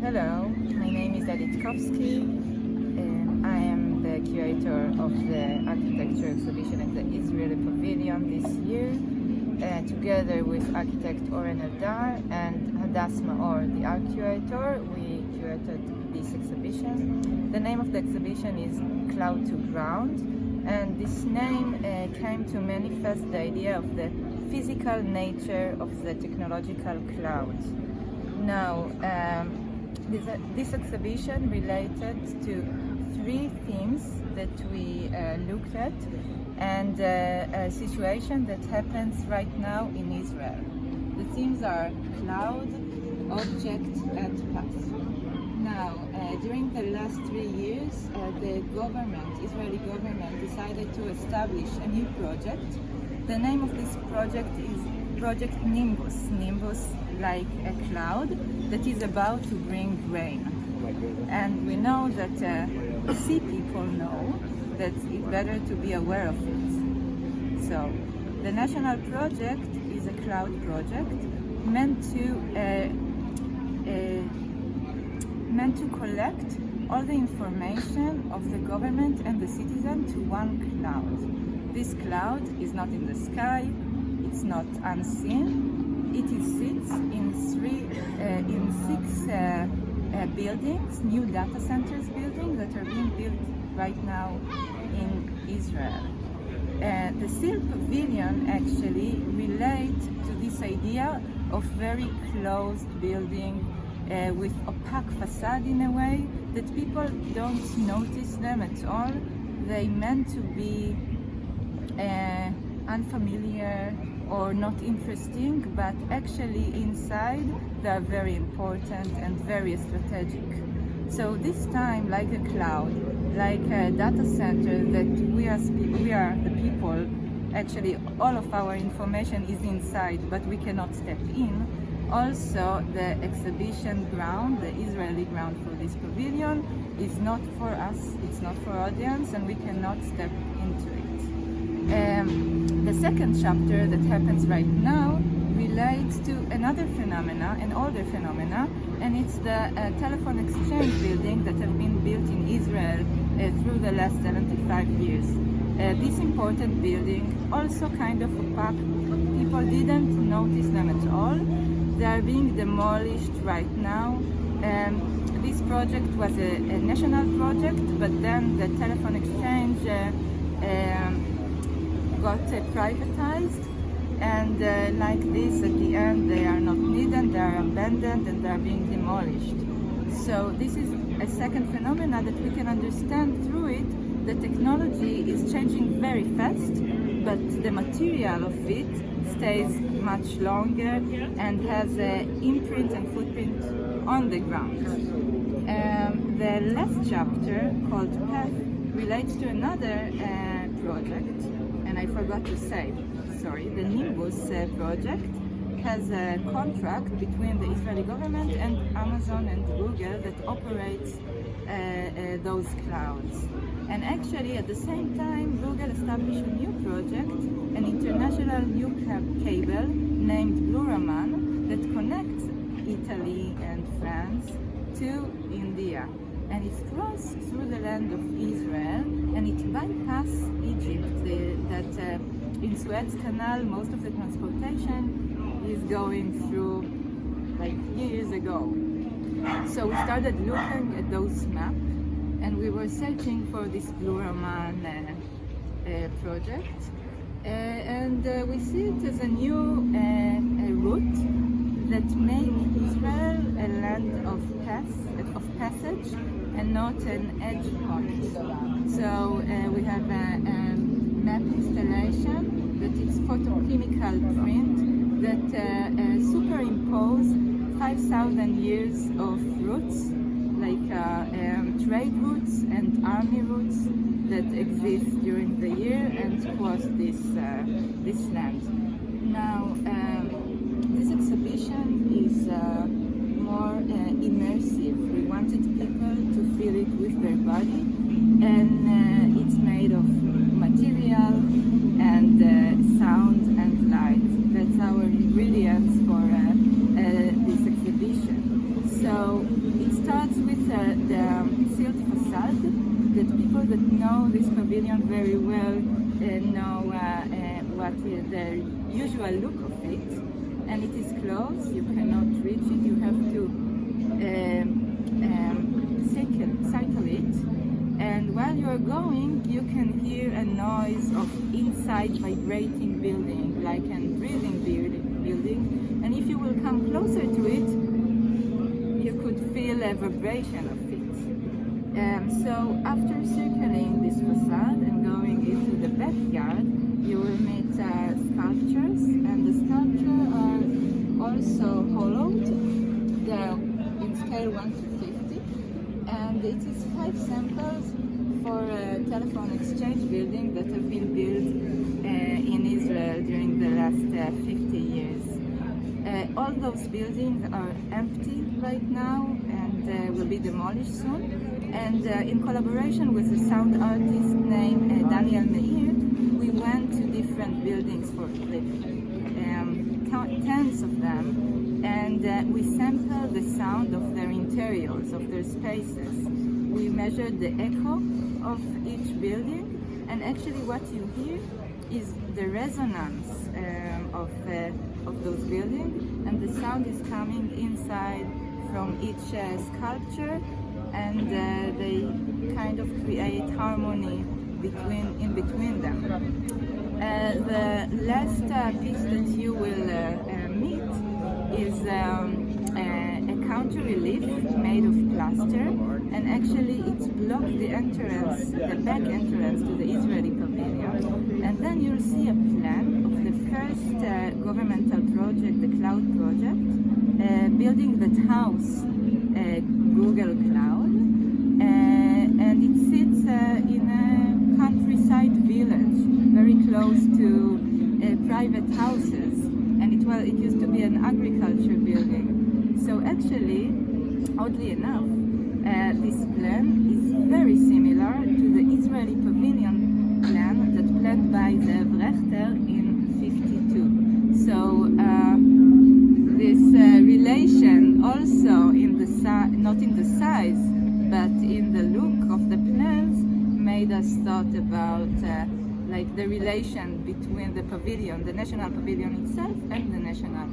Hello, my name is Edith Kofsky. I am the curator of the architecture exhibition at the Israeli Pavilion this year, together with architect Oren Eldar and Hadas Maor, the art curator. We curated this exhibition. The name of the exhibition is Cloud to Ground, and this name came to manifest the idea of the physical nature of the technological cloud. Now, this exhibition related to three themes that we looked at, and a situation that happens right now in Israel. The themes are cloud, object, and path. Now, during the last 3 years, the Israeli government, decided to establish a new project. The name of this project is Project Nimbus. Nimbus, like a cloud that is about to bring rain. And we know that sea people know that it's better to be aware of it. So the national project is a cloud project meant to collect all the information of the government and the citizen to one cloud. This cloud is not in the sky, it's not unseen. It sits in six buildings, new data centers buildings that are being built right now in Israel. The Seal Pavilion actually relates to this idea of very closed building with opaque facade in a way that people don't notice them at all. They meant to be unfamiliar or not interesting, but actually inside they are very important and very strategic. So this time, like a cloud, like a data center that we are the people, actually all of our information is inside, but we cannot step in. Also, the exhibition ground, the Israeli ground for this pavilion, is not for us, it's not for audience, and we cannot step into it. The second chapter that happens right now relates to another phenomena, an older phenomena, and it's the telephone exchange building that have been built in Israel through the last 75 years. This important building, also kind of opaque, people didn't notice them at all. They are being demolished right now. This project was a national project, but then the telephone exchange got privatized, and like this at the end they are not needed, they are abandoned, and they are being demolished. So this is a second phenomena that we can understand through it. The technology is changing very fast, but the material of it stays much longer and has an imprint and footprint on the ground. The last chapter, called Path, relates to another project, and I forgot to say, sorry, the Nimbus project has a contract between the Israeli government and Amazon and Google that operates those clouds. And actually, at the same time, Google established a new project, an international new cable named Blue Raman that connects Italy and France to India. And it crosses through the land of Israel, and it bypasses Egypt. That in Suez Canal, most of the transportation is going through like years ago. So we started looking at those maps, and we were searching for this Blue Raman project, and we see it as a new route that makes Israel a land of passage and not an edge point. So we have a map installation that is photochemical print that superimpose 5,000 years of routes, like trade routes and army routes that exist during the year and cross this land. Now, this exhibition is more immersive. We wanted people to feel it with their body, and it's made of material and sound and light. That's our ingredients for this exhibition. So It starts with the sealed facade, that people that know this pavilion very well know what is the usual look of it, and it is closed, you cannot reach it, you have to cycle it, and while you are going you can hear a noise of inside vibrating building, like a breathing building, and if you will come closer to it you could feel a vibration of it. So after circling this facade and going into the backyard, you will meet sculptures, and the sculptures are also hollowed. They're in scale 1 to 50, and it is 5 samples for a telephone exchange building that have been built in Israel during the last 50 years. All those buildings are empty right now and will be demolished soon. And in collaboration with a sound artist named Daniel Meir, we went to different buildings for tens of them, and we sampled the sound of their interiors, of their spaces. We measured the echo of each building, and actually what you hear is the resonance of those buildings, and the sound is coming inside from each sculpture, and they kind of create harmony in between them. The last piece that you will meet is a counter relief made of plaster, and actually it's blocked the entrance, the back entrance to the Israeli pavilion. And then you'll see a plan of the first governmental project, the cloud project, building that house, Google Cloud, and it sits in a countryside village, very close to private houses, and it used to be an agriculture building. So actually, oddly enough, this plan is very similar to the Israeli pavilion plan that planned by Zev Rechter in 52. So this relation also in the not in the size, but in the look of the plans, made us thought about like the relation between the pavilion, the national pavilion itself, and the national